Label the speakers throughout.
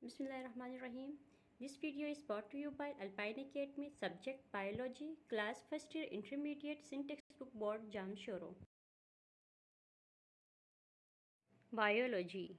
Speaker 1: Bismillahirrahmanirrahim. This video is brought to you by Alpine Academy, subject Biology, class 1st year intermediate, syntax book board, Jamshoro. Biology.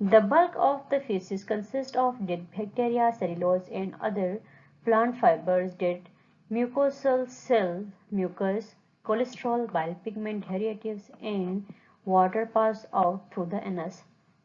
Speaker 2: The bulk of the feces consists of dead bacteria, cellulose and other plant fibers, dead mucosal cells, mucus, cholesterol, bile pigment derivatives and water pass out through the anus.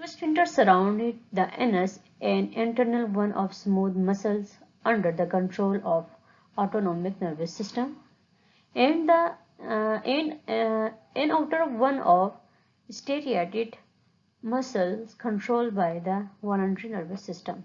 Speaker 2: Two sphincters surrounded the anus, an internal one of smooth muscles under the control of autonomic nervous system, and an outer one of striated muscles controlled by the voluntary nervous system.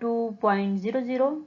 Speaker 2: 2.00।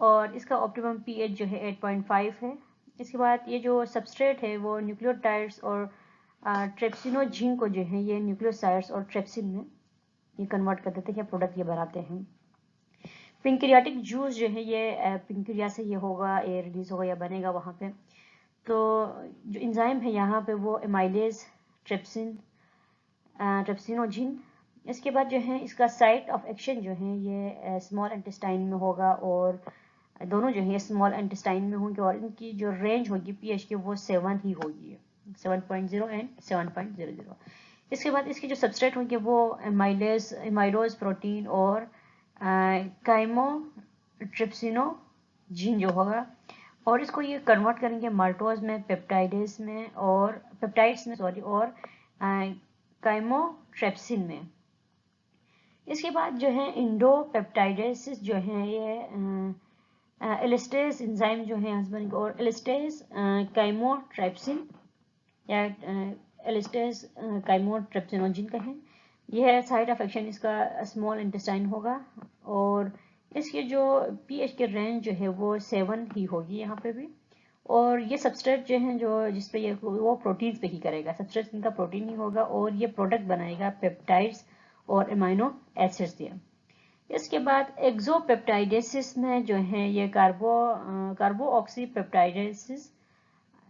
Speaker 2: اور اس کا optimum P H جو ہے 8.5 ہے. اس کے بعد یہ جو substrate ہے وہ نیوکلیوٹائڈس اور ٹریپسینوجین کو جو ہے یہ نیوکلیوسائڈس اور ٹریپسین میں یہ کنورٹ کر دیتے ہیں، پروڈکٹ یہ بناتے ہیں. پنکریاٹک جوس جو ہے یہ پنکریا سے یہ ہوگا، یہ ریلیز ہوگا یا بنے گا وہاں پہ. تو جو انزائم ہے یہاں پہ وہ ایمائلیز ٹریپسینوجین. اس کے بعد جو ہے اس کا سائٹ آف ایکشن جو ہے یہ اسمال انٹسٹائن میں ہوگا، اور دونوں جو ہے اسمال انٹسٹائن میں ہوں گے، اور ان کی جو رینج ہوگی پی ایچ کی وہ 7 ہی ہوگی، 7.0 اینڈ 7.00. اس کے بعد اس کی جو سبسٹریٹ ہوں گے وہ ایمائلوز پروٹین اور کائمو ٹرپسینوجین جو ہوگا، اور اس کو یہ کنورٹ کریں گے مالٹوز میں، پیپٹائڈس میں اور کائمو ٹریپسین میں. اس کے بعد جو ہے انڈو پیپٹائڈس جو ہیں یہ ایلسٹیز انزائم جو ہیں ہسبینڈ، اور ایلسٹیز کائمو ٹریپسین یا ایلسٹیز کائمو ٹریپسینوجین کہیں. یہ سائٹ آف ایکشن اس کا اسمال انٹسٹائن ہوگا، اور اس کے جو پی ایچ کے رینج جو ہے وہ 7 ہی ہوگی یہاں پہ بھی. اور یہ سبسٹریٹ جو ہیں جو جس پہ یہ وہ پروٹینز پہ ہی کرے گا، سبسٹریٹ ان کا پروٹین ہی ہوگا، اور یہ پروڈکٹ بنائے گا پیپٹائڈس اور امائنو ایسڈز دیا. اس کے بعد ایکزو پیپٹائڈیسس میں جو ہیں یہ کاربو آکسی پیپٹائڈیسس،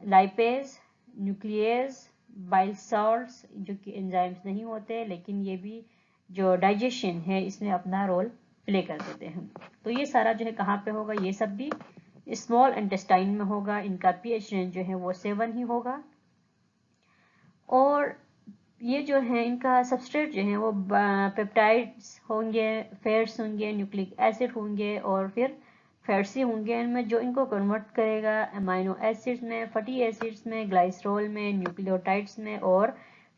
Speaker 2: لائپیز، نیوکلیز، بائل سالٹس جو کہ انزائمز نہیں ہوتے لیکن یہ بھی جو ڈائجیشن ہے اس میں اپنا رول پلے کر دیتے ہیں. تو یہ سارا جو ہے کہاں پہ ہوگا، یہ سب بھی اسمال انٹسٹائن میں ہوگا. ان کا پی ایچ رینج جو ہے وہ 7 ہی ہوگا، اور یہ جو ہے ان کا سبسٹریٹ جو ہے وہ پیپٹائڈس ہوں گے، فیٹس ہوں گے، نیوکلک ایسڈ ہوں گے، اور پھر فیٹسی ہوں گے. ان میں جو ان کو کنورٹ کرے گا امائنو ایسڈز میں، فیٹی ایسڈز میں، گلائسرول میں، نیوکلیوٹائڈس میں اور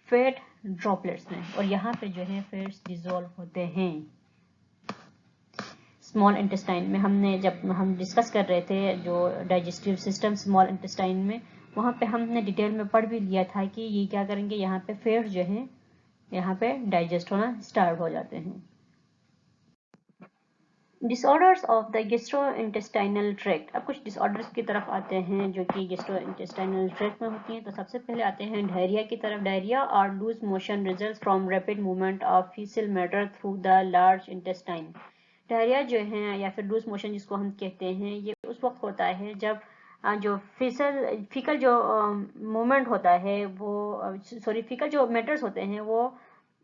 Speaker 2: فیٹ ڈراپلیٹس میں. اور یہاں پہ جو ہے فیٹس ڈیزولو ہوتے ہیں اسمال انٹسٹائن میں. جب ہم ڈسکس کر رہے تھے جو ڈائجسٹیو سسٹم اسمال انٹسٹائن میں، وہاں پہ ہم نے ڈیٹیل میں پڑھ بھی لیا تھا کہ یہ کیا کریں گے، یہاں پہ فیٹس جو ہیں یہاں پہ ڈائجسٹ ہونا سٹارٹ ہو جاتے ہیں. Disorders of the gastrointestinal tract. اب کچھ ڈس آرڈرس کی طرف آتے ہیں جو کہ گیسٹرو انٹسٹائنل ٹریکٹ میں ہوتی ہیں. تو سب سے پہلے آتے ہیں ڈائریا کی طرف. ڈائریا اور loose motion results from rapid movement of faecal matter through the large intestine. Diarrhoea جو ہیں یا پھر لوز موشن جس کو ہم کہتے ہیں، یہ اس وقت ہوتا ہے جب جو فیکل جو موومنٹ ہوتا ہے وہ فیکل جو میٹرز ہوتے ہیں وہ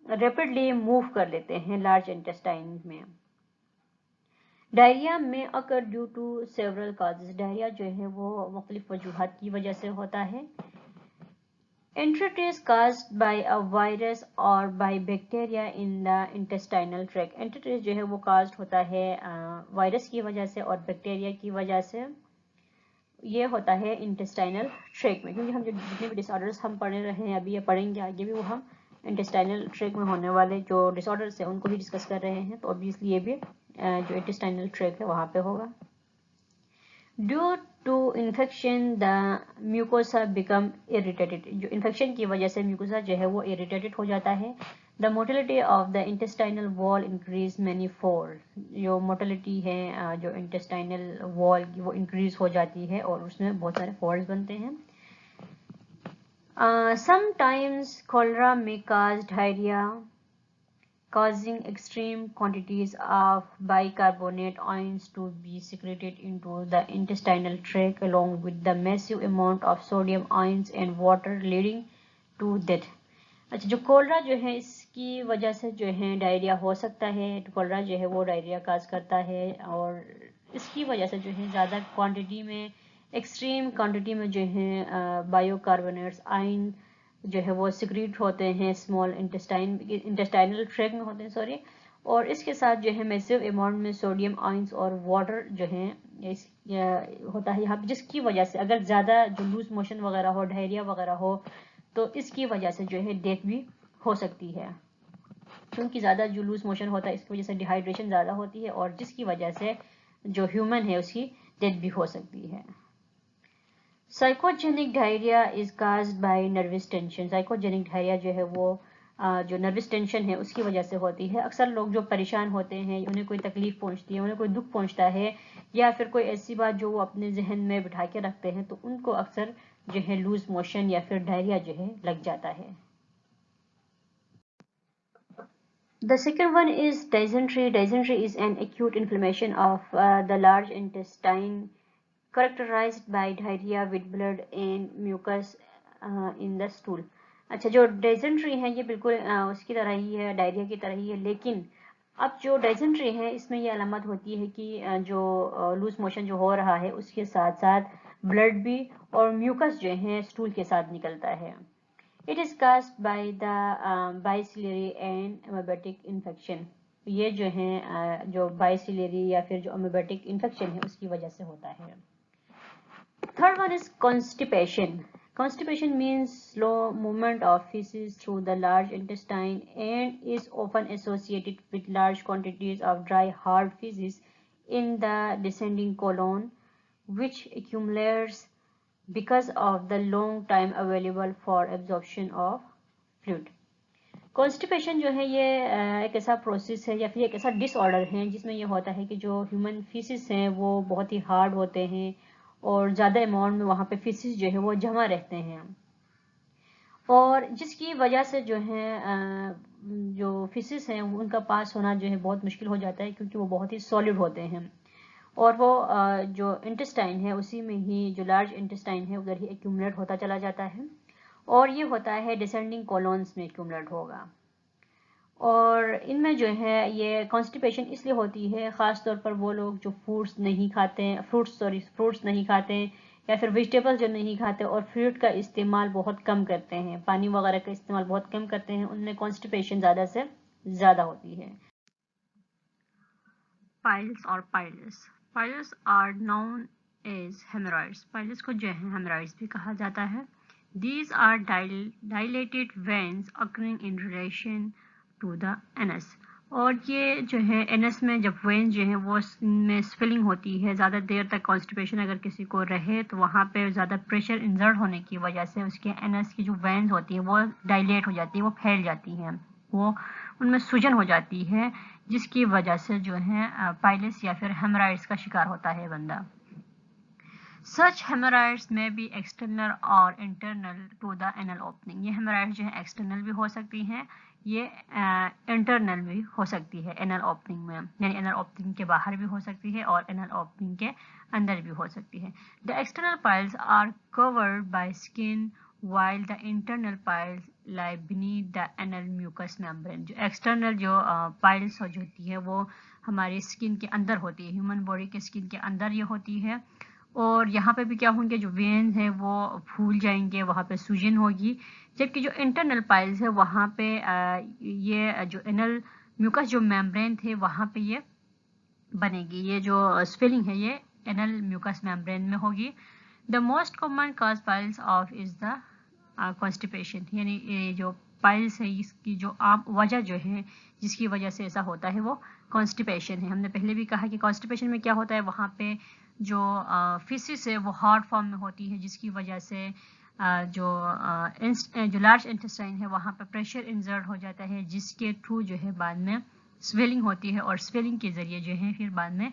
Speaker 2: ریپڈلی موو کر لیتے ہیں لارج انٹسٹائن میں. ڈائریا میں occur due to several causes. Diarrhoea جو ہے وہ مختلف وجوہات کی وجہ سے ہوتا ہے. Enteritis caused by a virus اور by bacteria in the intestinal tract. Enteritis جو ہے وہ کازڈ ہوتا ہے وائرس کی وجہ سے اور بیکٹیریا کی وجہ سے. یہ ہوتا ہے انٹسٹائنل ٹریک میں، کیونکہ ہم جو جتنے بھی ڈس آرڈرس ہم پڑھ رہے ہیں ابھی یا پڑھیں گے آگے بھی، وہ ہم انٹسٹائنل ٹریک میں ہونے والے جو ڈس آرڈرس ہیں ان کو بھی ڈسکس کر رہے ہیں. تو obviously یہ بھی جو انٹسٹائنل ٹریک ہے وہاں پہ ہوگا. Due to infection the mucosa become irritated. جو انفیکشن کی وجہ سے میوکوسا جو ہے وہ اریٹیٹڈ ہو جاتا ہے. دا موٹیلٹی آف دا انٹسٹائنل وال انکریز مینی فولڈ. جو موٹیلٹی ہے جو انٹسٹائنل وال کی وہ انکریز ہو جاتی ہے اور اس میں بہت سارے فولڈز بنتے ہیں. Sometimes cholera may cause diarrhea, causing extreme quantities of bicarbonate ions to be secreted into the intestinal tract along with the massive amount of sodium ions and water leading to death. اچھا، جو cholera جو ہے اس کی وجہ سے جو ہے diarrhoea ہو سکتا ہے. کولرا جو ہے وہ ڈائریا کاز کرتا ہے، اور اس کی وجہ سے جو ہے زیادہ کوانٹٹی میں، ایکسٹریم کوانٹٹی میں جو ہے بایو کاربونیٹس آئن جو ہے وہ سیکریٹ ہوتے ہیں اسمال انٹسٹائنل ٹریک میں ہوتے ہیں اور اس کے ساتھ جو ہے میسیو اماؤنٹ میں سوڈیم آئنس اور واٹر جو ہے ہوتا ہے یہاں پہ، جس کی وجہ سے اگر زیادہ جو لوز موشن وغیرہ ہو، ڈائریا وغیرہ ہو، تو اس کی وجہ سے جو ہے ڈیتھ بھی ہو سکتی ہے. کیونکہ زیادہ جو لوز موشن ہوتا ہے اس کی وجہ سے ڈیہائیڈریشن زیادہ ہوتی ہے، اور جس کی وجہ سے جو ہیومن ہے اس کی ڈیتھ بھی ہو سکتی ہے. Psychogenic diarrhoea is caused by nervous tension. Psychogenic diarrhoea جو ہے وہ جو نروس ٹینشن ہے اس کی وجہ سے ہوتی ہے. اکثر لوگ جو پریشان ہوتے ہیں, انہیں کوئی تکلیف پہنچتی ہے, انہیں کوئی دکھ پہنچتا ہے, یا پھر کوئی ایسی بات جو وہ اپنے ذہن میں بٹھا کے رکھتے ہیں, تو ان کو اکثر جو ہے لوز موشن یا پھر ڈائریا جو ہے لگ جاتا ہے. The second one is dysentery. Dysentery is an acute inflammation of the large intestine characterized by diarrhea with blood and mucus in the stool. اچھا, جو ڈائزنٹری ہے یہ بالکل اس کی طرح ہی ہے, ڈائریا کی طرح ہی ہے, لیکن اب جو ڈائزنٹری ہے اس میں یہ علامت ہوتی ہے کہ جو لوز موشن جو ہو رہا ہے اس کے ساتھ ساتھ بلڈ بھی اور میوکس جو ہے اسٹول کے ساتھ نکلتا ہے. It is caused by the bacillary and amoebatic infection. یہ جو ہیں جو bacillary یا پھر جو amoebatic infection ہے اس کی وجہ سے ہوتا ہے. Third one is constipation. Constipation means slow movement of feces through the large intestine and is often associated with large quantities of dry hard feces in the descending colon, which accumulates because of the long time available for absorption of fluid. Constipation جو ہے یہ ایک ایسا process ہے یا پھر ایک ایسا ڈس آرڈر ہے جس میں یہ ہوتا ہے کہ جو ہیومن فیسز ہیں وہ بہت ہی ہارڈ ہوتے ہیں اور زیادہ اماؤنٹ میں وہاں پہ فیسز جو ہے وہ جمع رہتے ہیں, اور جس کی وجہ سے جو ہے جو فیسز ہیں ان کا پاس ہونا جو ہے بہت مشکل ہو جاتا ہے, کیونکہ وہ بہت ہی سالڈ ہوتے ہیں, اور وہ جو انٹسٹائن ہے اسی میں ہی, جو لارج انٹسٹائن ہے ادھر ہی ایکیومولیٹ ہوتا چلا جاتا ہے, اور یہ ہوتا ہے ڈیسینڈنگ کولونز میں ایکیومولیٹ ہوگا. اور ان میں جو ہے یہ کانسٹیپیشن اس لیے ہوتی ہے خاص طور پر وہ لوگ جو فروٹس نہیں کھاتے یا پھر ویجیٹیبل جو نہیں کھاتے اور فروٹ کا استعمال بہت کم کرتے ہیں, پانی وغیرہ کا استعمال بہت کم کرتے ہیں, ان میں کانسٹیپیشن زیادہ سے زیادہ ہوتی ہے. پائلس اور piles. Piles are known as hemorrhoids. Piles کو جو ہے hemorrhoids بھی کہا جاتا ہے. These are dilated veins occurring in relation to the anus. اور یہ جو ہے انس میں جب وین جو ہے وہ میں سویلنگ ہوتی ہے, زیادہ دیر تک کانسٹیپیشن اگر کسی کو رہے تو وہاں پہ زیادہ پریشر انزرٹ ہونے کی وجہ سے اس کے انس کی جو وینز ہوتی ہیں وہ ڈائلیٹ ہو جاتی ہیں, وہ پھیل جاتی ہیں, وہ ان میں سوجن ہو جاتی ہے, جس کی وجہ سے جو ہے پائلس یا پھر ہیمرائڈس کا شکار ہوتا ہے بندہ. Such hemorrhoids may be external or internal to the anal opening. یہ hemorrhoids جو ہے ایکسٹرنل بھی ہو سکتی ہیں, یہ انٹرنل بھی ہو سکتی ہے anal opening میں, یعنی anal opening کے باہر بھی ہو سکتی ہے اور anal opening کے اندر بھی ہو سکتی ہے. The external piles are covered by skin while the internal piles lie beneath the anal mucous membrane. جو ایکسٹرنل جو piles ہوتی ہے وہ ہماری اسکن کے اندر ہوتی ہے, ہیومن باڈی کے اسکن کے اندر یہ ہوتی ہے, اور یہاں پہ بھی کیا ہوں گے, جو وینز ہیں وہ پھول جائیں گے, وہاں پہ سوجن ہوگی, جبکہ جو انٹرنل پائلز ہے وہاں پہ یہ جو انل میوکس جو میمبرین تھے وہاں پہ یہ بنے گی, یہ جو سویلنگ ہے یہ انل میوکس میمبرین میں ہوگی. The most common cause piles of is the constipation. یعنی جو پائلز ہے اس کی جو عام وجہ جو ہے جس کی وجہ سے ایسا ہوتا ہے وہ کانسٹیپیشن ہے. ہم نے پہلے بھی کہا کہ کانسٹیپیشن میں کیا ہوتا ہے, وہاں پہ جو فیسس ہے وہ ہارڈ فارم میں ہوتی ہے, جس کی وجہ سے جو لارج انٹسٹائن ہے وہاں پہ پریشر انزرٹ ہو جاتا ہے, جس کے تھرو جو ہے بعد میں سویلنگ ہوتی ہے, اور سویلنگ کے ذریعے جو ہے پھر بعد میں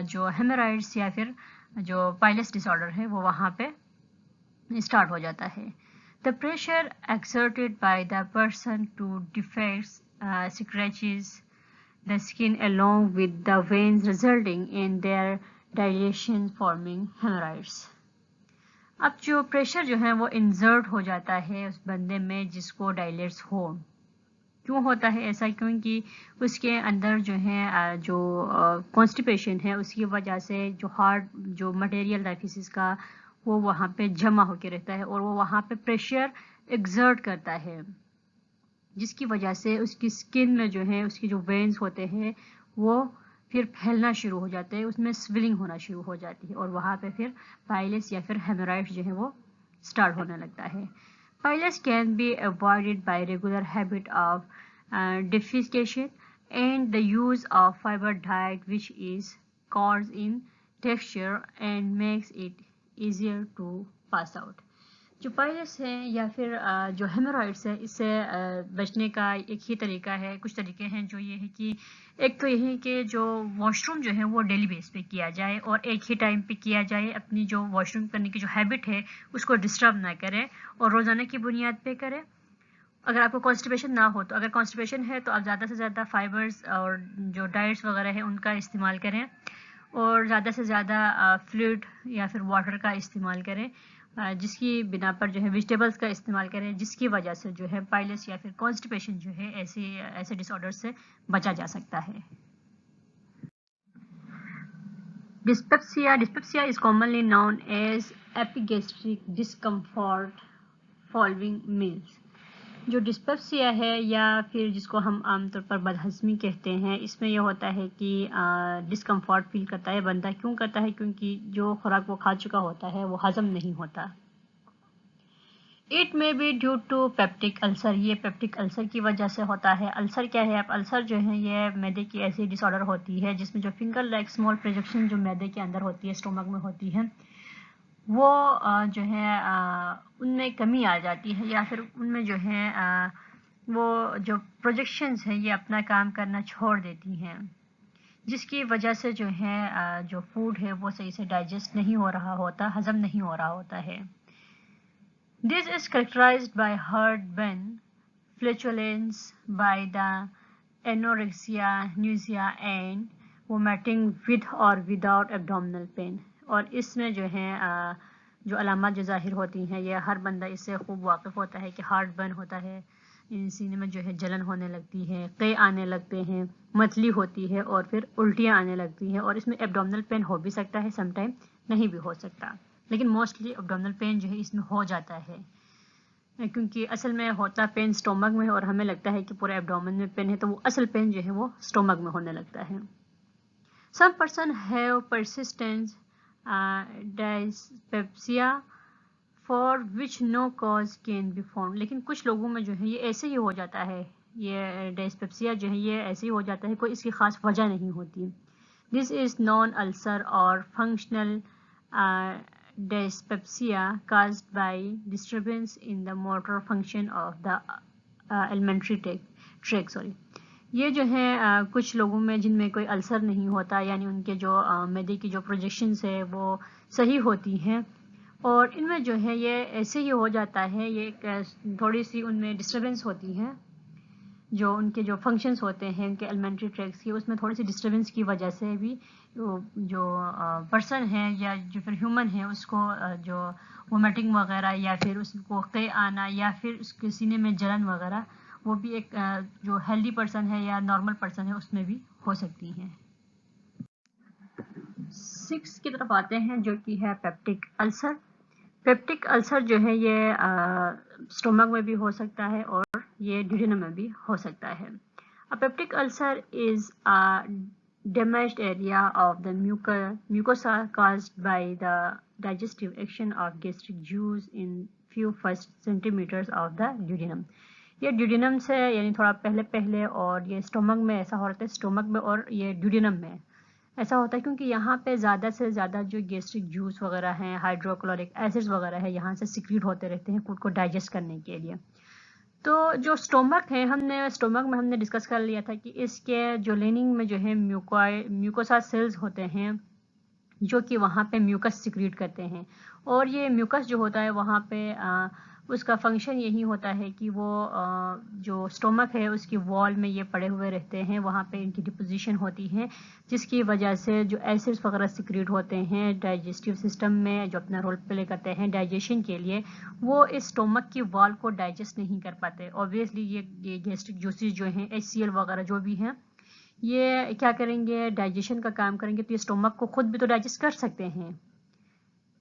Speaker 2: جو ہیمرائڈس یا پھر جو پائلس ڈس آرڈر ہے وہ وہاں پہ اسٹارٹ ہو جاتا ہے. The pressure exerted by the person to defects scratches the skin along with the veins resulting in their dilation forming hemorrhoids. اب جو پریشر جو ہے وہ انزرٹ ہو جاتا ہے اس بندے میں جس کو ڈائلیٹس ہو. کیوں ہوتا ہے ایسا؟ کیونکہ اس کے اندر جو ہے جو کانسٹیپیشن ہے اس کی وجہ سے جو ہارڈ جو مٹیریل ہے فیسس کا وہ وہاں پہ جمع ہو کے رہتا ہے, اور وہ وہاں پہ پریشر ایگزرٹ کرتا ہے, جس کی وجہ سے اس کی اسکن میں جو ہے اس کی جو وینز ہوتے ہیں وہ پھر پھیلنا شروع ہو جاتے ہیں, اس میں سویلنگ ہونا شروع ہو جاتی ہے, اور وہاں پہ پھر پائلس یا پھر ہیمرائڈس جو ہے وہ اسٹارٹ ہونے لگتا ہے. Piles can be avoided by regular habit of defecation and the use of fiber diet, which is coarse in texture and makes it easier to pass out. جو پائلس ہیں یا پھر جو ہیمورائڈس ہے اس سے بچنے کا ایک ہی طریقہ ہے، کچھ طریقے ہیں جو یہ ہے کہ ایک تو یہ ہے کہ جو واش روم جو ہے وہ ڈیلی بیس پہ کیا جائے اور ایک ہی ٹائم پہ کیا جائے، اپنی جو واش روم کرنے کی جو ہیبٹ ہے اس کو ڈسٹرب نہ کرے اور روزانہ کی بنیاد پہ کرے۔ اگر آپ کو کانسٹیپیشن نہ ہو تو، اگر کانسٹیپیشن ہے تو آپ زیادہ سے زیادہ فائبرز اور جو ڈائٹس وغیرہ ہیں ان کا استعمال کریں اور زیادہ سے زیادہ فلوئڈ یا پھر واٹر کا استعمال کریں، جس کی بنا پر جو ہے ویجیٹیبلز کا استعمال کریں، جس کی وجہ سے جو ہے پائلس یا پھر کانسٹیپیشن جو ہے ایسے ڈس آرڈر سے بچا جا سکتا ہے۔ Dyspepsia is commonly known as epigastric discomfort following meals. جو ڈسپیپسیا ہے یا پھر جس کو ہم عام طور پر بدہضمی کہتے ہیں، اس میں یہ ہوتا ہے کہ ڈسکمفورٹ فیل کرتا ہے بندہ۔ کیوں کرتا ہے؟ کیونکہ جو خوراک وہ کھا چکا ہوتا ہے وہ ہضم نہیں ہوتا۔ اٹ میں بی ڈیو ٹو پیپٹک السر، یہ پیپٹک السر کی وجہ سے ہوتا ہے۔ السر کیا ہے؟ اب السر جو ہے یہ معدے کی ایسی ڈس آرڈر ہوتی ہے جس میں جو فنگر لائک اسمال پروجیکشن جو معدے کے اندر ہوتی ہے، اسٹومک میں ہوتی ہے، وہ جو ہے ان میں کمی آ جاتی ہے یا پھر ان میں جو ہے وہ جو پروجیکشنز ہیں یہ اپنا کام کرنا چھوڑ دیتی ہیں، جس کی وجہ سے جو ہے جو فوڈ ہے وہ صحیح سے ڈائجسٹ نہیں ہو رہا ہوتا، ہضم نہیں ہو رہا ہوتا ہے۔ This is characterized by heartburn, flatulence, by the anorexia, nausea and vomiting with or without abdominal pain۔ اور اس میں جو ہے جو علامات جو ظاہر ہوتی ہیں یہ ہر بندہ اس سے خوب واقف ہوتا ہے کہ ہارٹ برن ہوتا ہے، سینے میں جو ہے جلن ہونے لگتی ہے، قے آنے لگتے ہیں، متلی ہوتی ہے اور پھر الٹیاں آنے لگتی ہیں، اور اس میں ایبڈومنل پین ہو بھی سکتا ہے، سم ٹائم نہیں بھی ہو سکتا، لیکن موسٹلی ایبڈومنل پین جو ہے اس میں ہو جاتا ہے، کیونکہ اصل میں ہوتا پین سٹومک میں اور ہمیں لگتا ہے کہ پورے ایبڈومن میں پین ہے، تو وہ اصل پین جو ہے وہ سٹومک میں ہونے لگتا ہے۔ Some person have persistent dyspepsia for which no cause can be found۔ لیکن کچھ لوگوں میں جو ہے یہ ایسے ہی ہو جاتا ہے، یہ ڈائسپیپسیا جو ہے یہ ایسے ہی ہو جاتا ہے، کوئی اس کی خاص وجہ نہیں ہوتی۔ This is non-ulcer or functional dyspepsia caused by disturbance in the motor function of the alimentary tract۔ یہ جو ہے کچھ لوگوں میں جن میں کوئی السر نہیں ہوتا، یعنی ان کے جو معدے کی جو پروجیکشنز ہے وہ صحیح ہوتی ہیں، اور ان میں جو ہے یہ ایسے ہی ہو جاتا ہے، یہ تھوڑی سی ان میں ڈسٹربنس ہوتی ہے، جو ان کے جو فنکشنز ہوتے ہیں ان کے ایلیمنٹری ٹریکس کی، اس میں تھوڑی سی ڈسٹربنس کی وجہ سے بھی جو پرسن ہے یا جو پھر ہیومن ہے اس کو جو وومیٹنگ وغیرہ یا پھر اس کو قے آنا یا پھر اس کے سینے میں جلن وغیرہ، وہ بھی ایک جو ہیلدی پرسن ہے یا نارمل پرسن ہے اس میں بھی ہو سکتی ہیں۔ 6 کی طرف آتے ہیں جو کہ ہے پیپٹک السر۔ پیپٹک السر جو ہے یہ سٹومک میں بھی ہو سکتا ہے اور یہ ڈیوڈینم میں بھی ہو سکتا ہے۔ Peptic ulcer is damaged area of the mucosa caused by the digestive action of gastric juice in few first centimeters of the duodenum۔ یہ ڈیوڈینم سے یعنی تھوڑا پہلے اور یہ سٹومک میں ایسا ہوتا ہے، سٹومک میں اور یہ ڈیوڈینم میں ایسا ہوتا ہے کیونکہ یہاں پہ زیادہ سے زیادہ جو گیسٹرک جوس وغیرہ ہیں، ہائیڈروکلورک ایسڈ وغیرہ ہے، یہاں سے سیکریٹ ہوتے رہتے ہیں فوڈ کو ڈائجسٹ کرنے کے لیے۔ تو جو سٹومک ہے سٹومک میں ہم نے ڈسکس کر لیا تھا کہ اس کے جو لیننگ میں جو ہے میوکوسا سیلز ہوتے ہیں جو کہ وہاں پہ میوکس سیکریٹ کرتے ہیں، اور یہ میوکس جو ہوتا ہے وہاں پہ اس کا فنکشن یہی ہوتا ہے کہ وہ جو سٹومک ہے اس کی وال میں یہ پڑے ہوئے رہتے ہیں، وہاں پہ ان کی ڈپوزیشن ہوتی ہے، جس کی وجہ سے جو ایسڈز وغیرہ سیکریٹ ہوتے ہیں ڈائجسٹیو سسٹم میں جو اپنا رول پلے کرتے ہیں ڈائجیشن کے لیے، وہ اس سٹومک کی وال کو ڈائجسٹ نہیں کر پاتے۔ اوبویسلی یہ گیسٹرک جوسز جو ہیں HCl وغیرہ جو بھی ہیں یہ کیا کریں گے؟ ڈائجیشن کا کام کریں گے، تو یہ سٹومک کو خود بھی تو ڈائجسٹ کر سکتے ہیں،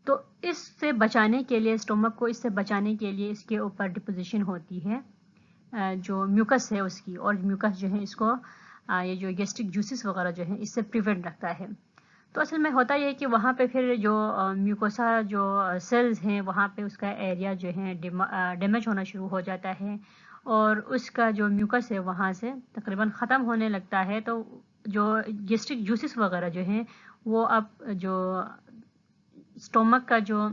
Speaker 2: تو اس سے بچانے کے لیے سٹومک کو اس سے بچانے کے لیے اس کے اوپر ڈپوزیشن ہوتی ہے جو میوکس ہے اس کی، اور میوکس جو ہے اس کو یہ جو گیسٹرک جوسز وغیرہ جو ہیں اس سے پریونٹ رکھتا ہے۔ تو اصل میں ہوتا یہ ہے کہ وہاں پہ پھر جو میوکوسا جو سیلز ہیں وہاں پہ اس کا ایریا جو ہے ڈیمیج ہونا شروع ہو جاتا ہے، اور اس کا جو میوکس ہے وہاں سے تقریباً ختم ہونے لگتا ہے، تو جو گیسٹرک جوسز وغیرہ جو ہیں وہ اب جو سٹومک کا جو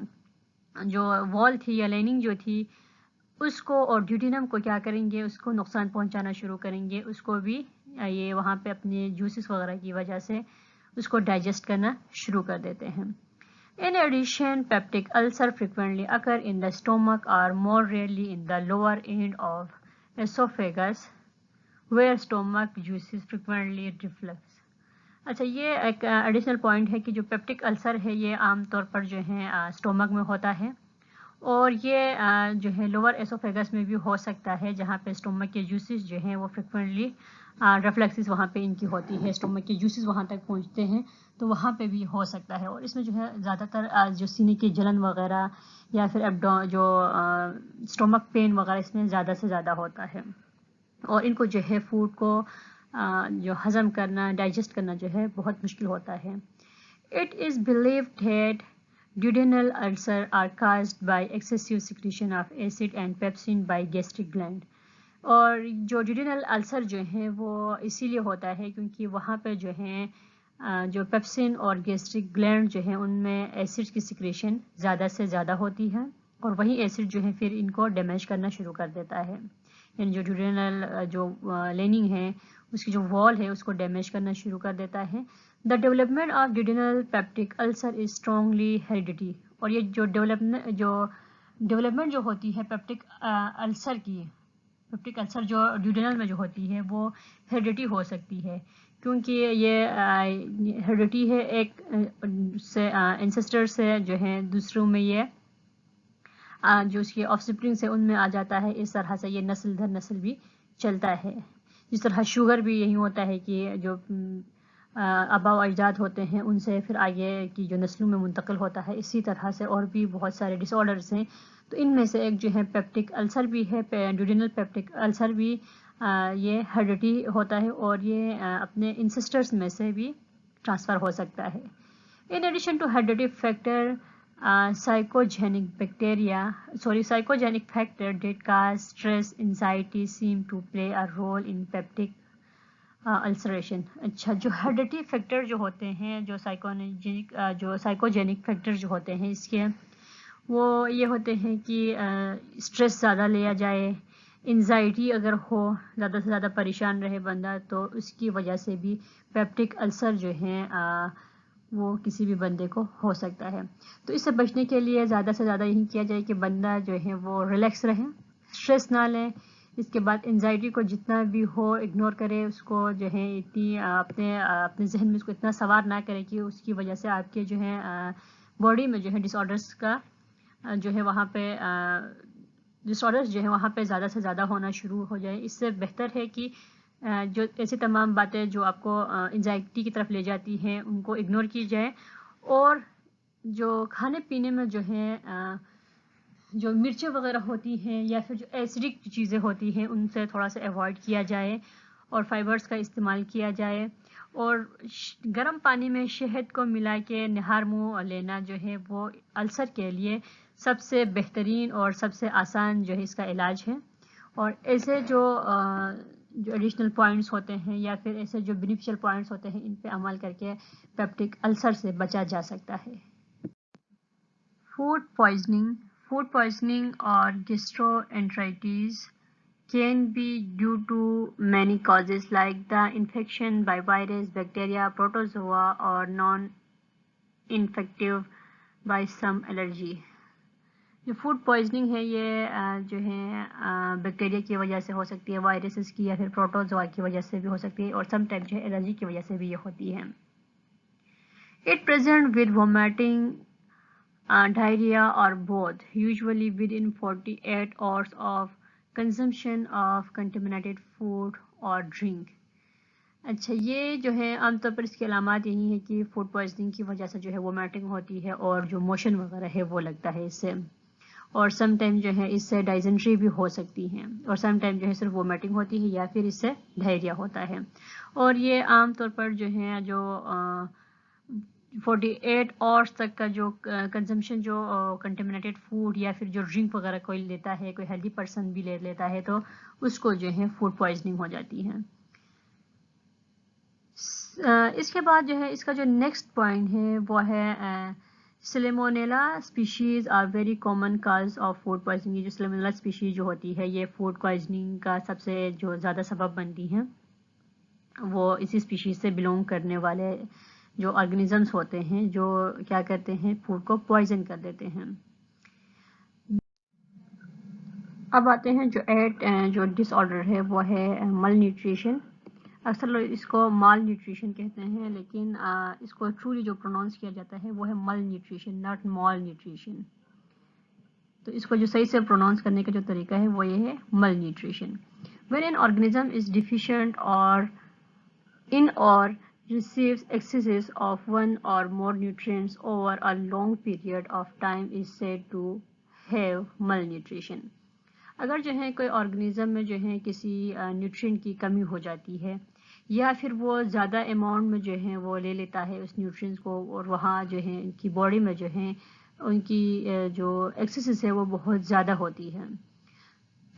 Speaker 2: جو وال تھی یا لائننگ جو تھی اس کو اور ڈیوڈینم کو کیا کریں گے، اس کو نقصان پہنچانا شروع کریں گے، اس کو بھی یہ وہاں پہ اپنے جوسز وغیرہ کی وجہ سے اس کو ڈائجسٹ کرنا شروع کر دیتے ہیں. In addition, peptic ulcer frequently occur in the stomach or more rarely in the lower end of esophagus, where stomach juices frequently reflux. اچھا، یہ ایک ایڈیشنل پوائنٹ ہے کہ جو پیپٹک السر ہے یہ عام طور پر جو ہے اسٹومک میں ہوتا ہے، اور یہ جو ہے لوور ایسوفیگس میں بھی ہو سکتا ہے، جہاں پہ اسٹومک کے جوسز جو ہیں وہ فریکوینٹلی ریفلیکسز وہاں پہ ان کی ہوتی ہے، اسٹومک کے جوسز وہاں تک پہنچتے ہیں تو وہاں پہ بھی ہو سکتا ہے. اور اس میں جو ہے زیادہ تر جو سینے کی جلن وغیرہ یا پھر جو اسٹومک پین وغیرہ اس میں زیادہ سے زیادہ ہوتا ہے، اور ان کو جو ہے فوڈ کو جو ہضم کرنا، ڈائجسٹ کرنا جو ہے بہت مشکل ہوتا ہے. It is believed that duodenal ulcers are caused by excessive secretion of acid and pepsin by gastric gland. اور جو ڈیوڈینل السر جو ہیں وہ اسی لیے ہوتا ہے کیونکہ وہاں پہ جو ہیں جو پیپسن اور گیسٹرک گلینڈ جو ہیں ان میں ایسڈ کی سیکریشن زیادہ سے زیادہ ہوتی ہے، اور وہی ایسڈ جو ہے پھر ان کو ڈیمیج کرنا شروع کر دیتا ہے. یعنی جو ڈیوڈینل جو لائننگ ہے اس کی جو وال ہے اس کو ڈیمیج کرنا شروع کر دیتا ہے. The development of duodenal peptic ulcer is strongly hereditary. اور یہ جو ڈیولپمنٹ جو ہوتی ہے پیپٹک السر کی، پیپٹک السر جو ڈیوڈینل میں جو ہوتی ہے وہ ہیریڈیٹی ہو سکتی ہے، کیونکہ یہ ہیریڈیٹی ہے ایک سے انسسٹر سے جو ہے دوسروں میں یہ جو اس کی آف سپرنگ سے ان میں آ جاتا ہے. اس طرح سے یہ نسل در نسل بھی چلتا ہے. جس طرح شوگر بھی یہی ہوتا ہے کہ جو آبا و اجداد ہوتے ہیں ان سے پھر آگے کی جو نسلوں میں منتقل ہوتا ہے، اسی طرح سے اور بھی بہت سارے ڈس آرڈرز ہیں. تو ان میں سے ایک جو ہے پیپٹک السر بھی ہے، ڈیوڈینل پیپٹک السر بھی یہ ہیریڈیٹی ہوتا ہے اور یہ اپنے انسسٹرز میں سے بھی ٹرانسفر ہو سکتا ہے. In addition to hereditary factor, psychogenic factor that cause stress, anxiety seem to play a role in peptic ulceration. اچھا، جو ہیریڈیٹری فیکٹر جو ہوتے ہیں، جو سائیکوجینک فیکٹر جو ہوتے ہیں اس کے، وہ یہ ہوتے ہیں کہ اسٹریس زیادہ لیا جائے، انزائٹی اگر ہو، زیادہ سے زیادہ پریشان رہے بندہ، تو اس کی وجہ سے بھی پیپٹک السر جو ہیں وہ کسی بھی بندے کو ہو سکتا ہے. تو اس سے بچنے کے لیے زیادہ سے زیادہ یہی کیا جائے کہ بندہ جو ہے وہ ریلیکس رہے، اسٹریس نہ لیں. اس کے بعد انزائٹی کو جتنا بھی ہو اگنور کرے، اس کو جو ہے اتنی اپنے ذہن میں اس کو اتنا سوار نہ کرے کہ اس کی وجہ سے آپ کے جو ہے باڈی میں جو ہے ڈس آرڈرس کا جو ہے وہاں پہ ڈس آرڈرس جو ہے وہاں پہ زیادہ سے زیادہ ہونا شروع ہو جائے. اس سے بہتر ہے کہ جو ایسی تمام باتیں جو آپ کو انزائٹی کی طرف لے جاتی ہیں ان کو اگنور کی جائے، اور جو کھانے پینے میں جو ہے جو مرچیں وغیرہ ہوتی ہیں یا پھر جو ایسڈک چیزیں ہوتی ہیں ان سے تھوڑا سا ایوائڈ کیا جائے، اور فائبرز کا استعمال کیا جائے، اور گرم پانی میں شہد کو ملا کے نہار منہ لینا جو ہے وہ السر کے لیے سب سے بہترین اور سب سے آسان جو ہے اس کا علاج ہے. اور ایسے جو ایڈیشنل پوائنٹس ہوتے ہیں یا پھر ایسے جو بینیفیشل پوائنٹس ہوتے ہیں ان پہ عمل کر کے پیپٹک السر سے بچا جا سکتا ہے. Food poisoning or gastroenteritis can be due to many causes like the infection by virus, bacteria, protozoa, or non-infective by some allergy. جو فوڈ پوائزننگ ہے یہ جو ہے بیکٹیریا کی وجہ سے ہو سکتی ہے، وائرسز کی یا پھر پروٹوزوا کی وجہ سے بھی ہو سکتی ہے، اور سم ٹائم جو ہے الرجی کی وجہ سے بھی یہ ہوتی ہے. It present with vomiting, diarrhea or both, usually within 48 hours of consumption of contaminated food or drink. اچھا، یہ جو ہے عام طور پر اس کی علامات یہی ہیں کہ فوڈ پوائزننگ کی وجہ سے جو ہے وومیٹنگ ہوتی ہے اور جو موشن وغیرہ ہے وہ لگتا ہے اس سے، اور سم ٹائم جو ہے اس سے ڈائزنٹری بھی ہو سکتی ہے، اور سم ٹائم جو ہے صرف وومیٹنگ ہوتی ہے یا پھر اس سے ڈائریا ہوتا ہے. اور یہ عام طور پر جو ہے جو 48 آورس تک کا جو کنزمپشن جو کنٹامینیٹڈ فوڈ یا پھر جو ڈرنک وغیرہ کوئی لیتا ہے، کوئی ہیلدی پرسن بھی لے لیتا ہے تو اس کو جو ہے فوڈ پوائزننگ ہو جاتی ہے. اس کے بعد جو ہے اس کا جو نیکسٹ پوائنٹ ہے وہ ہے salmonella species are very common cause of food poisoning. جو سلیمونیلا اسپیشیز جو ہوتی ہے یہ فوڈ پوائزننگ کا سب سے جو زیادہ سبب بنتی ہیں. وہ اسی اسپیشیز سے بلونگ کرنے والے جو آرگنیزمس ہوتے ہیں جو کیا کرتے ہیں فوڈ کو پوائزن کر دیتے ہیں. اب آتے ہیں جو جو ڈس آرڈر ہے وہ ہے مل نیوٹریشن. اکثر لوگ اس کو مال نیوٹریشن کہتے ہیں لیکن اس کو ٹرولی جو پروناؤنس کیا جاتا ہے وہ ہے مل نیوٹریشن ناٹ مال نیوٹریشن. تو اس کو جو صحیح سے پروناؤنس کرنے کا جو طریقہ ہے وہ یہ ہے مل nutrition. when an organism is deficient or receives excesses of one or more nutrients over a long period of time is said to have malnutrition. اگر جو ہے کوئی آرگنیزم میں جو ہے کسی نیوٹرینٹ کی کمی ہو جاتی ہے یا پھر وہ زیادہ اماؤنٹ میں جو ہے وہ لے لیتا ہے اس نیوٹرینس کو اور وہاں جو ہے ان کی باڈی میں جو ہے ان کی جو ایکسیسز ہے وہ بہت زیادہ ہوتی ہے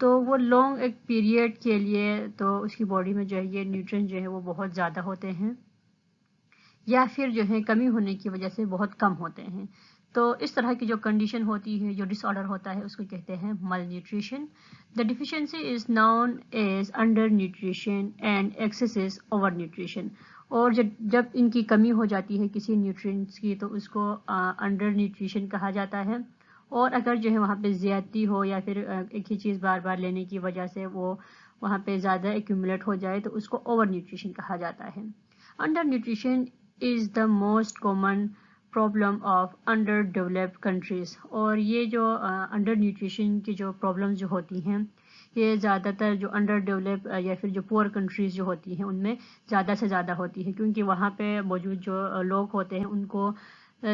Speaker 2: تو وہ لانگ ایک پیریڈ کے لیے تو اس کی باڈی میں جو ہے یہ نیوٹرین جو ہے وہ بہت زیادہ ہوتے ہیں یا پھر جو ہے کمی ہونے کی وجہ سے بہت کم ہوتے ہیں. تو اس طرح کی جو کنڈیشن ہوتی ہے جو ڈس آرڈر ہوتا ہے اس کو کہتے ہیں malnutrition. The deficiency is known as undernutrition and excess is overnutrition. اور جب ان کی کمی ہو جاتی ہے کسی نیوٹرینٹس کی تو اس کو انڈر نیوٹریشن کہا جاتا ہے. اور اگر جو ہے وہاں پہ زیادتی ہو یا پھر ایک ہی چیز بار بار لینے کی وجہ سے وہ وہاں پہ زیادہ ایکومولیٹ ہو جائے تو اس کو اوور نیوٹریشن کہا جاتا ہے. Under nutrition is the most common problem of underdeveloped countries. اور یہ جو انڈر نیوٹریشن کی جو پرابلمز جو ہوتی ہیں یہ زیادہ تر جو انڈر ڈیولپ یا پھر جو پور کنٹریز جو ہوتی ہیں ان میں زیادہ سے زیادہ ہوتی ہے کیونکہ وہاں پہ موجود جو لوگ ہوتے ہیں ان کو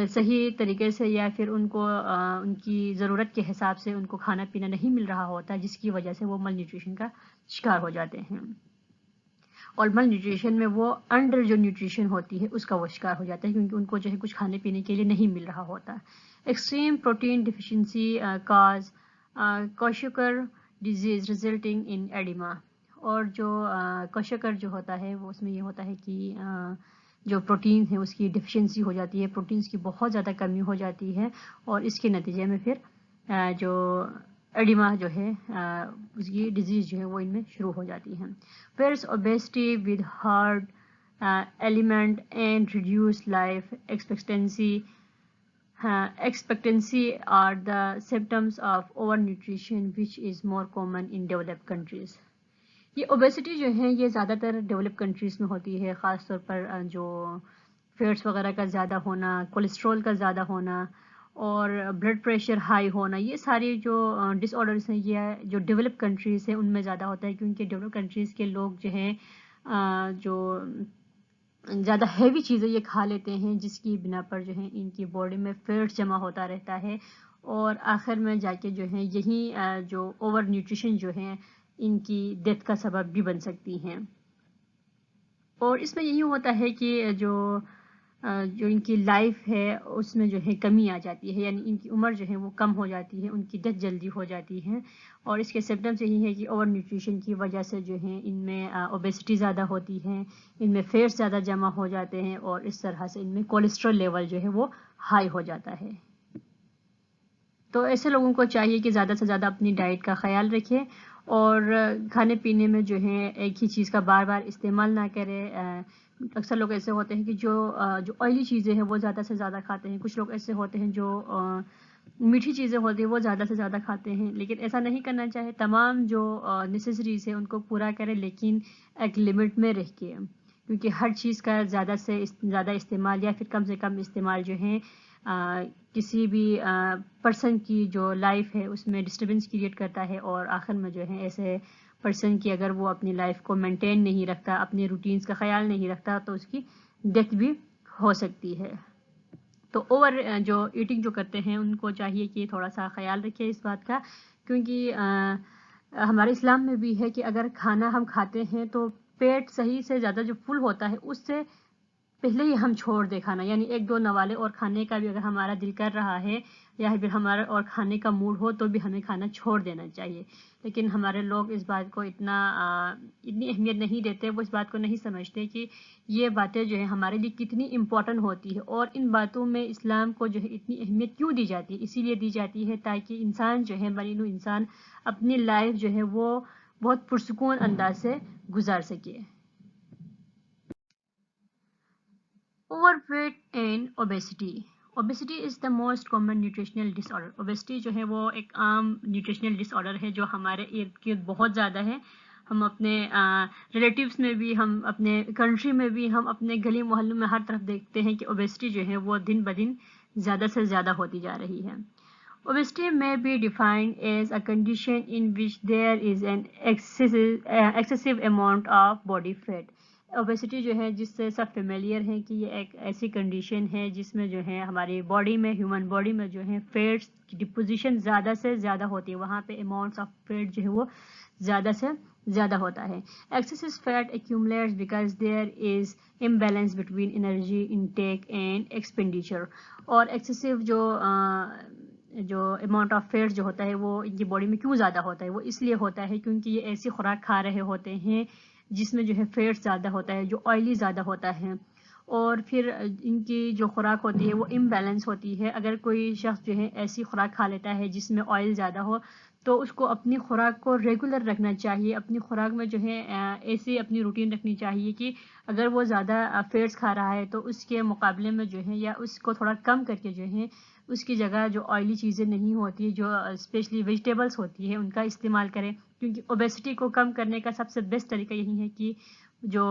Speaker 2: صحیح طریقے سے یا پھر ان کو ان کی ضرورت کے حساب سے ان کو کھانا پینا نہیں مل رہا ہوتا جس کی وجہ سے وہ مل نیوٹریشن کا شکار ہو جاتے ہیں. اور مل نیوٹریشن میں وہ انڈر جو نیوٹریشن ہوتی ہے اس کا وہ شکار ہو جاتا ہے کیونکہ ان کو جو ہے کچھ کھانے پینے کے لیے نہیں مل رہا ہوتا. Extreme protein deficiency cause kwashiorkor disease resulting in oedema. اور جو کوشیکر جو ہوتا ہے وہ اس میں یہ ہوتا ہے کہ جو پروٹین ہے اس کی ڈیفیشنسی ہو جاتی ہے پروٹینز کی بہت زیادہ کمی ہو جاتی ہے اور اس کے نتیجے میں پھر جو ایڈیما جو ہے اس کی ڈیزیز جو ہے وہ ان میں شروع ہو جاتی ہے. Whereas obesity with hard element and reduced life expectancy are the symptoms of overnutrition which is more common in developed countries. یہ اوبیسٹی جو ہے یہ زیادہ تر ڈیولپ کنٹریز میں ہوتی ہے خاص طور پر جو فیٹس وغیرہ کا زیادہ ہونا کولیسٹرول کا زیادہ ہونا اور بلڈ پریشر ہائی ہونا یہ ساری جو ڈس آرڈرز ہیں یہ جو ڈیولپ کنٹریز ہیں ان میں زیادہ ہوتا ہے کیونکہ ڈیولپ کنٹریز کے لوگ جو ہیں جو زیادہ ہیوی چیزیں یہ کھا لیتے ہیں جس کی بنا پر جو ہے ان کی باڈی میں فیٹس جمع ہوتا رہتا ہے اور آخر میں جا کے جو ہے یہی جو اوور نیوٹریشن جو ہے ان کی ڈیتھ کا سبب بھی بن سکتی ہیں. اور اس میں یہی ہوتا ہے کہ جو ان کی لائف ہے اس میں جو ہے کمی آ جاتی ہے یعنی ان کی عمر جو ہے وہ کم ہو جاتی ہے ان کی ڈیتھ جلدی ہو جاتی ہے اور اس کے سمپٹمس یہی ہے کہ اوور نیوٹریشن کی وجہ سے جو ہے ان میں اوبیسٹی زیادہ ہوتی ہے ان میں فیٹس زیادہ جمع ہو جاتے ہیں اور اس طرح سے ان میں کولیسٹرول لیول جو ہے وہ ہائی ہو جاتا ہے. تو ایسے لوگوں کو چاہیے کہ زیادہ سے زیادہ اپنی ڈائٹ کا خیال رکھے اور کھانے پینے میں جو ہے ایک ہی چیز کا بار بار استعمال نہ کرے. اکثر لوگ ایسے ہوتے ہیں کہ جو آئلی چیزیں ہیں وہ زیادہ سے زیادہ کھاتے ہیں کچھ لوگ ایسے ہوتے ہیں جو میٹھی چیزیں ہوتی ہیں وہ زیادہ سے زیادہ کھاتے ہیں لیکن ایسا نہیں کرنا چاہے. تمام جو نیسیسریز ہیں ان کو پورا کرے لیکن ایک لمٹ میں رہ کے کیونکہ ہر چیز کا زیادہ سے زیادہ استعمال یا پھر کم سے کم استعمال جو ہے کسی بھی پرسن کی جو لائف ہے اس میں ڈسٹربنس کریٹ کرتا ہے اور آخر میں جو ہے ایسے پرسن کی اگر وہ اپنی لائف کو مینٹین نہیں رکھتا اپنے روٹینز کا خیال نہیں رکھتا تو اس کی ڈیتھ بھی ہو سکتی ہے. تو اوور جو ایٹنگ جو کرتے ہیں ان کو چاہیے کہ تھوڑا سا خیال رکھے اس بات کا کیونکہ ہمارے اسلام میں بھی ہے کہ اگر کھانا ہم کھاتے ہیں تو پیٹ صحیح سے زیادہ جو فل ہوتا ہے اس سے پہلے ہی ہم چھوڑ دے کھانا، یعنی ایک دو نوالے اور کھانے کا بھی اگر ہمارا دل کر رہا ہے یا پھر ہمارا اور کھانے کا موڈ ہو تو بھی ہمیں کھانا چھوڑ دینا چاہیے. لیکن ہمارے لوگ اس بات کو اتنی اہمیت نہیں دیتے، وہ اس بات کو نہیں سمجھتے کہ یہ باتیں جو ہے ہمارے لیے کتنی امپورٹنٹ ہوتی ہے، اور ان باتوں میں اسلام کو جو ہے اتنی اہمیت کیوں دی جاتی ہے. اسی لیے دی جاتی ہے تاکہ انسان جو ہے، بنی نوع انسان اپنی لائف جو ہے وہ بہت پرسکون انداز سے گزار سکے. Overweight and obesity. Obesity is the most common nutritional disorder. Obesity جو ہے وہ ایک عام نیوٹریشنل ڈس آرڈر ہے جو ہمارے ارد گرد بہت زیادہ ہے. ہم اپنے ریلیٹیوز میں بھی، ہم اپنے کنٹری میں بھی، ہم اپنے گلی محلوں میں ہر طرف دیکھتے ہیں کہ اوبیسٹی جو ہے وہ دن بدن زیادہ سے زیادہ ہوتی جا رہی ہے. Obesity may be defined as a condition in which there is an excessive amount of body fat. Obesity جو ہے جس سے سب فیملیئر ہیں کہ یہ ایک ایسی کنڈیشن ہے جس میں جو ہے ہماری باڈی میں، ہیومن باڈی میں جو ہے فیٹس کی ڈپوزیشن زیادہ سے زیادہ ہوتی ہے. وہاں پہ اماؤنٹس آف فیٹ جو ہے وہ زیادہ سے زیادہ ہوتا ہے. Excessive fat accumulates because there is imbalance between energy intake and expenditure. اور ایکسیسو جو اماؤنٹ آف فیٹ جو ہوتا ہے وہ ان کی باڈی میں کیوں زیادہ ہوتا ہے؟ وہ اس لیے ہوتا ہے کیونکہ یہ ایسی خوراک کھا رہے ہوتے ہیں جس میں جو ہے فیٹ زیادہ ہوتا ہے، جو آئلی زیادہ ہوتا ہے، اور پھر ان کی جو خوراک ہوتی ہے وہ امبیلنس ہوتی ہے. اگر کوئی شخص جو ہے ایسی خوراک کھا لیتا ہے جس میں آئل زیادہ ہو تو اس کو اپنی خوراک کو ریگولر رکھنا چاہیے. اپنی خوراک میں جو ہے ایسی اپنی روٹین رکھنی چاہیے کہ اگر وہ زیادہ فیٹس کھا رہا ہے تو اس کے مقابلے میں جو ہے، یا اس کو تھوڑا کم کر کے جو ہے اس کی جگہ جو آئلی چیزیں نہیں ہوتی، جو اسپیشلی ویجیٹیبلس ہوتی ہے، ان کا استعمال کریں. کیونکہ اوبیسٹی کو کم کرنے کا سب سے بیسٹ طریقہ یہی ہے کہ جو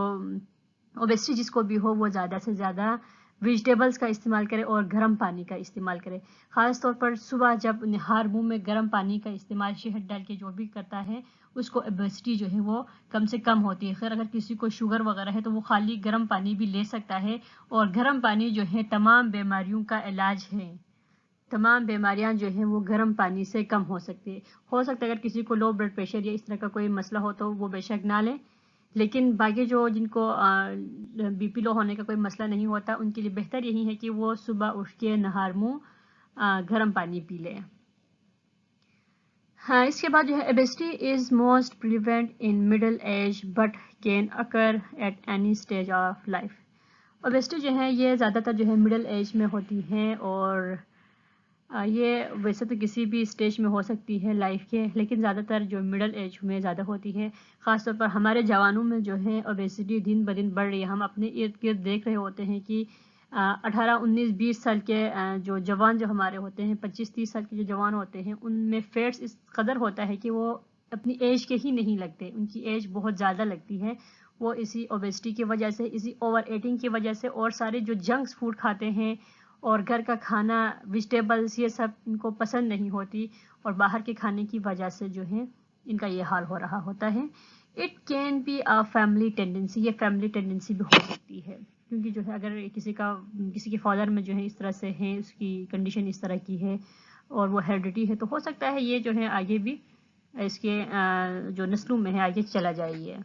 Speaker 2: اوبیسٹی جس کو بھی ہو وہ زیادہ سے زیادہ ویجیٹیبلس کا استعمال کرے اور گرم پانی کا استعمال کرے. خاص طور پر صبح جب نہار منہ میں گرم پانی کا استعمال شہد ڈال کے جو بھی کرتا ہے اس کو اوبیسٹی جو ہے وہ کم سے کم ہوتی ہے. خیر اگر کسی کو شوگر وغیرہ ہے تو وہ خالی گرم پانی بھی لے سکتا ہے، اور گرم پانی جو ہے تمام بیماریوں کا علاج ہے. تمام بیماریاں جو ہیں وہ گرم پانی سے کم ہو سکتی ہے. اگر کسی کو لو بلڈ پریشر یا اس طرح کا کوئی مسئلہ ہو تو وہ بے شک نہ لیں، لیکن باقی جن کو بی پی لو ہونے کا کوئی مسئلہ نہیں ہوتا ان کے لیے بہتر یہی ہے کہ وہ صبح اٹھ کے نہار منہ گرم پانی پی لیں. ہاں، اس کے بعد جو ہے obesity is most prevalent in middle age but can occur at any stage of life. Obesity جو ہے یہ زیادہ تر جو ہے مڈل ایج میں ہوتی ہے، اور یہ ویسے تو کسی بھی اسٹیج میں ہو سکتی ہے لائف کے، لیکن زیادہ تر جو مڈل ایج میں زیادہ ہوتی ہے. خاص طور پر ہمارے جوانوں میں جو ہے اوبیسٹی دن بدن بڑھ رہی ہے. ہم اپنے ارد گرد دیکھ رہے ہوتے ہیں کہ 18 19 20 سال کے جو جوان جو ہمارے ہوتے ہیں، 25 30 سال کے جو جوان ہوتے ہیں، ان میں فیٹس اس قدر ہوتا ہے کہ وہ اپنی ایج کے ہی نہیں لگتے، ان کی ایج بہت زیادہ لگتی ہے. وہ اسی اوبیسٹی کی وجہ سے، اسی اوور ایٹنگ کی وجہ سے، اور سارے جو جنکس فوڈ کھاتے ہیں اور گھر کا کھانا ویجیٹیبلس یہ سب ان کو پسند نہیں ہوتی، اور باہر کے کھانے کی وجہ سے جو ہے ان کا یہ حال ہو رہا ہوتا ہے. It can be a family tendency. یہ فیملی ٹینڈنسی بھی ہو سکتی ہے، کیونکہ جو ہے اگر کسی کے فادر میں جو ہے اس طرح سے ہے، اس کی کنڈیشن اس طرح کی ہے اور وہ ہیریڈیٹی ہے، تو ہو سکتا ہے یہ جو ہے آگے بھی اس کے جو نسلوں میں ہے آگے چلا جائے. یہ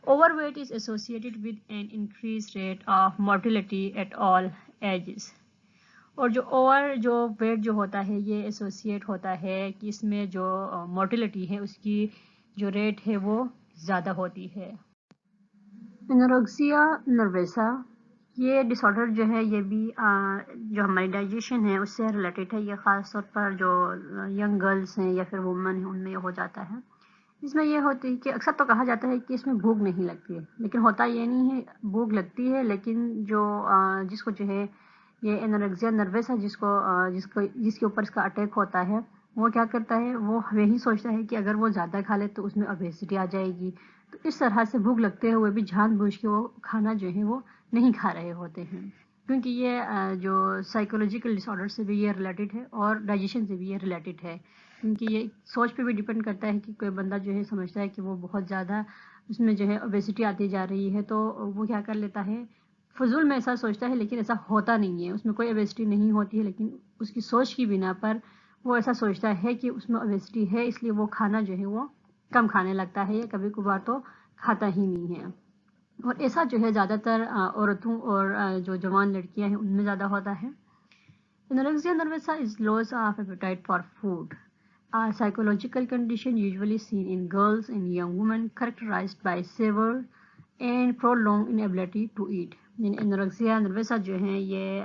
Speaker 2: overweight is associated with an increase rate of mortality at all ages. اور جو ویٹ جو ہوتا ہے یہ ایسوسیٹ ہوتا ہے کہ اس میں جو مورٹیلٹی ہے اس کی جو ریٹ ہے وہ زیادہ ہوتی ہے. انوریکسیا نروسا یہ ڈس آرڈر جو ہے یہ بھی جو ہماری ڈائجیشن ہے اس سے ریلیٹڈ ہے. یہ خاص طور پر جو ینگ گرلز ہیں یا پھر وومن ہیں ان میں یہ ہو جاتا ہے. اس میں یہ ہوتی ہے کہ اکثر تو کہا جاتا ہے کہ اس میں بھوک نہیں لگتی ہے، لیکن ہوتا یہ نہیں ہے. بھوک لگتی ہے، لیکن جس کو جو ہے یہ انوریکسیا نروسا جس کے اوپر اس کا اٹیک ہوتا ہے، وہ کیا کرتا ہے، وہ یہی سوچتا ہے کہ اگر وہ زیادہ کھا لے تو اس میں اوبیسٹی آ جائے گی. تو اس طرح سے بھوک لگتے ہوئے بھی جان بوجھ کے وہ کھانا جو ہے وہ نہیں کھا رہے ہوتے ہیں، کیونکہ یہ جو سائیکولوجیکل ڈس آرڈر سے بھی یہ ریلیٹڈ ہے اور ڈائجیشن سے بھی یہ ریلیٹڈ ہے. کیونکہ یہ سوچ پہ بھی ڈیپینڈ کرتا ہے کہ کوئی بندہ جو ہے سمجھتا ہے کہ وہ بہت زیادہ اس میں جو ہے اوبیسٹی آتی جا رہی ہے تو وہ کیا کر لیتا ہے، فضول میں ایسا سوچتا ہے، لیکن ایسا ہوتا نہیں ہے. اس میں کوئی اوبیسٹی نہیں ہوتی ہے، لیکن اس کی سوچ کی بنا پر وہ ایسا سوچتا ہے کہ اس میں اوبیسٹی ہے، اس لیے وہ کھانا جو ہے وہ کم کھانے لگتا ہے، یا کبھی کبھار تو کھاتا ہی نہیں ہے. اور ایسا جو ہے زیادہ تر عورتوں اور جو جوان لڑکیاں ہیں ان میں زیادہ ہوتا ہے. Anorexia nervosa is loss of appetite for food, a psychological condition usually seen in girls and young women characterized by severe and prolonged inability to eat. یعنی انورکسیا نروسا جو ہے یہ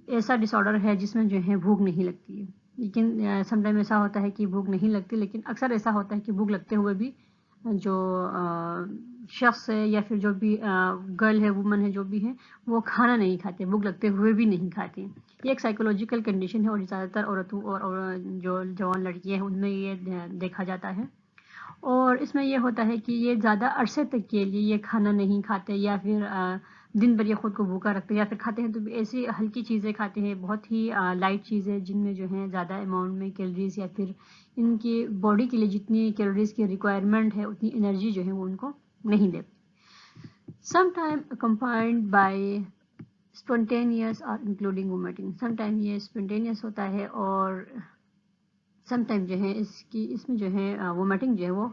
Speaker 2: ایسا ڈس آرڈر ہے جس میں جو ہے بھوک نہیں لگتی ہے. لیکن سم ٹائم ایسا ہوتا ہے کہ بھوک نہیں لگتی، لیکن اکثر ایسا ہوتا ہے کہ بھوک لگتے ہوئے بھی جو شخص ہے یا پھر جو بھی گرل ہے، وومن ہے، جو بھی ہے، وہ کھانا نہیں کھاتے، بھوک لگتے ہوئے بھی نہیں کھاتے. یہ ایک سائیکولوجیکل کنڈیشن ہے اور زیادہ تر عورتوں اور جو جوان لڑکیاں ہیں ان میں یہ دیکھا جاتا ہے. اور اس میں یہ ہوتا ہے کہ یہ زیادہ عرصے تک کے لیے یہ کھانا نہیں کھاتے، یا پھر دن بھر یہ خود کو بھوکا رکھتے، یا پھر کھاتے ہیں تو ایسی ہلکی چیزیں کھاتے ہیں، بہت ہی لائٹ چیزیں جن میں جو ہیں زیادہ اماؤنٹ میں کیلوریز یا پھر ان کی باڈی کے لیے جتنی کیلوریز کی ریکوائرمنٹ ہے اتنی انرجی جو ہے وہ ان کو نہیں دیتے. سم ٹائم اکمپائنڈ بائی اسپونٹینیس اور انکلوڈنگ وومیٹنگ. سم ٹائم یہ اسپونٹینیس ہوتا ہے اور سم ٹائم جو ہے اس میں جو ہے وومیٹنگ جو ہے وہ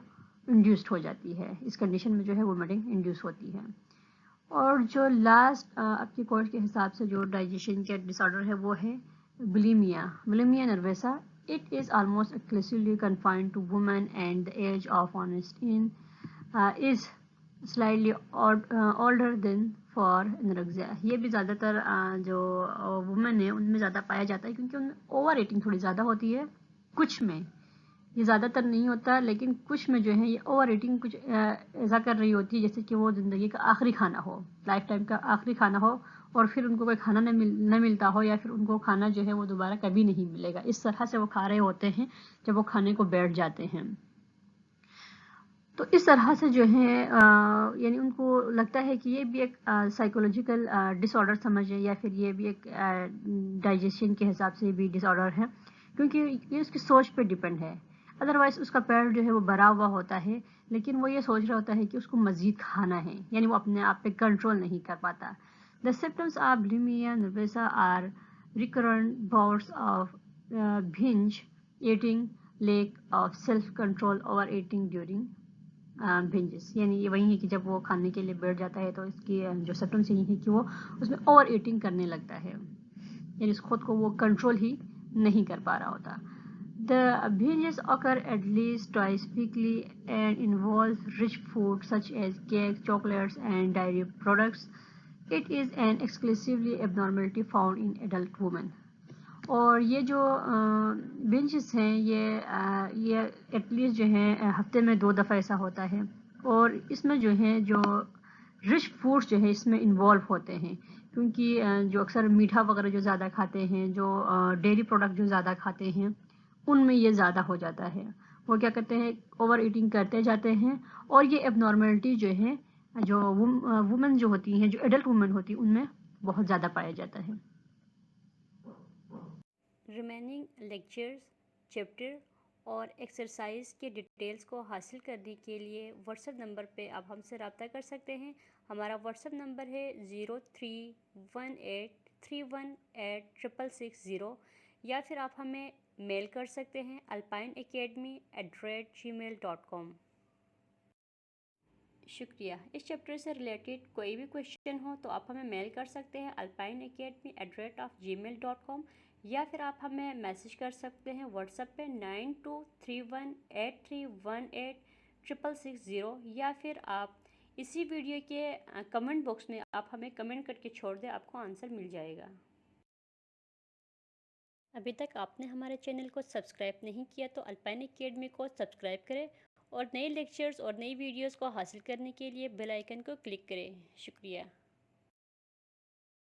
Speaker 2: انڈیوسڈ ہو جاتی ہے. اس کنڈیشن میں جو ہے وومیٹنگ انڈیوس ہوتی ہے. اور جو لاسٹ آپ کی کورس کے حساب سے جو ڈائجیشن کا ڈس آرڈر ہے وہ ہے بلیمیا. بلیمیا نروسا. It is almost exclusively confined to women and the age of is slightly older than for anorexia. یہ بھی زیادہ تر جو وومن ہیں ان میں زیادہ پایا جاتا ہے کیونکہ ان میں اوور ایٹنگ تھوڑی زیادہ ہوتی ہے. کچھ میں یہ زیادہ تر نہیں ہوتا، لیکن کچھ میں جو ہے یہ اوور ایٹنگ کچھ ایسا کر رہی ہوتی ہے جیسے کہ وہ زندگی کا آخری کھانا ہو، لائف ٹائم کا آخری کھانا ہو، اور پھر ان کو کوئی کھانا نہ ملتا ہو، یا پھر ان کو کھانا جو ہے وہ دوبارہ کبھی نہیں ملے گا. اس طرح سے وہ کھا رہے ہوتے ہیں جب وہ کھانے کو بیٹھ جاتے ہیں. تو اس طرح سے جو ہے یعنی ان کو لگتا ہے کہ یہ بھی ایک سائیکولوجیکل ڈس آرڈر سمجھیں، یا پھر یہ بھی ایک ڈائجیشن کے حساب سے بھی ڈس آرڈر ہے، کیونکہ یہ اس کی سوچ پہ ڈیپینڈ ہے. ادروائز اس کا پیٹ جو ہے وہ بھرا ہوا ہوتا ہے، لیکن وہ یہ سوچ رہا ہوتا ہے کہ اس کو مزید کھانا ہے، یعنی وہ اپنے آپ پہ کنٹرول نہیں کر پاتا. The symptoms of bulimia nervosa are recurrent bouts of binge eating, lack of self-control, overeating during binges. یعنی یہ وہی ہے کہ جب وہ کھانے کے لیے بیٹھ جاتا ہے تو اس کی جو سمپٹمس یہی ہے کہ وہ اس میں اوور ایٹنگ کرنے لگتا ہے، یعنی اس خود کو وہ کنٹرول ہی نہیں کر پا رہا ہوتا. The binges occur at least twice weekly and involve rich food such as cakes, chocolates, and dairy products. It is an exclusively abnormality found in adult women. اور یہ جو بنجز ہیں یہ ایٹ لیسٹ جو ہیں ہفتے میں 2 دفعہ ایسا ہوتا ہے، اور اس میں جو ہے جو رچ فوڈس جو ہے اس میں انوالو ہوتے ہیں، کیونکہ جو اکثر میٹھا وغیرہ جو زیادہ کھاتے ہیں، جو ڈیری پروڈکٹ جو زیادہ کھاتے ہیں، ان میں یہ زیادہ ہو جاتا ہے. وہ کیا کرتے ہیں، اوور ایٹنگ کرتے جاتے ہیں، اور یہ اب نارملٹی جو ہے جو وومن جو ہوتی ہیں، جو ایڈلٹ وومن ہوتی ہیں، ان میں بہت زیادہ پایا جاتا ہے.
Speaker 1: ریمیننگ لیکچرز، چیپٹر اور ایکسرسائز کے ڈیٹیلز کو حاصل کرنے کے لیے واٹس ایپ نمبر پہ آپ ہم سے رابطہ کر سکتے ہیں. ہمارا واٹس ایپ نمبر ہے 0318318660، یا پھر آپ ہمیں میل کر سکتے ہیں alpineacademy@gmail.com. شکریہ. اس چیپٹر سے ریلیٹڈ کوئی بھی کویشچن ہو تو آپ ہمیں میل کر سکتے ہیں alpineacademy@gmail.com، یا پھر آپ ہمیں میسج کر سکتے ہیں واٹس ایپ پہ 923183186660، یا پھر آپ اسی ویڈیو کے کمنٹ باکس میں آپ ہمیں کمنٹ کر کے چھوڑ دیں، آپ کو آنسر مل جائے گا. ابھی تک آپ نے ہمارے چینل کو سبسکرائب نہیں کیا تو الپائن اکیڈمی کو سبسکرائب کریں، اور نئے لیکچرز اور نئی ویڈیوز کو حاصل کرنے کے لیے بیل آئیکن کو کلک کریں. شکریہ.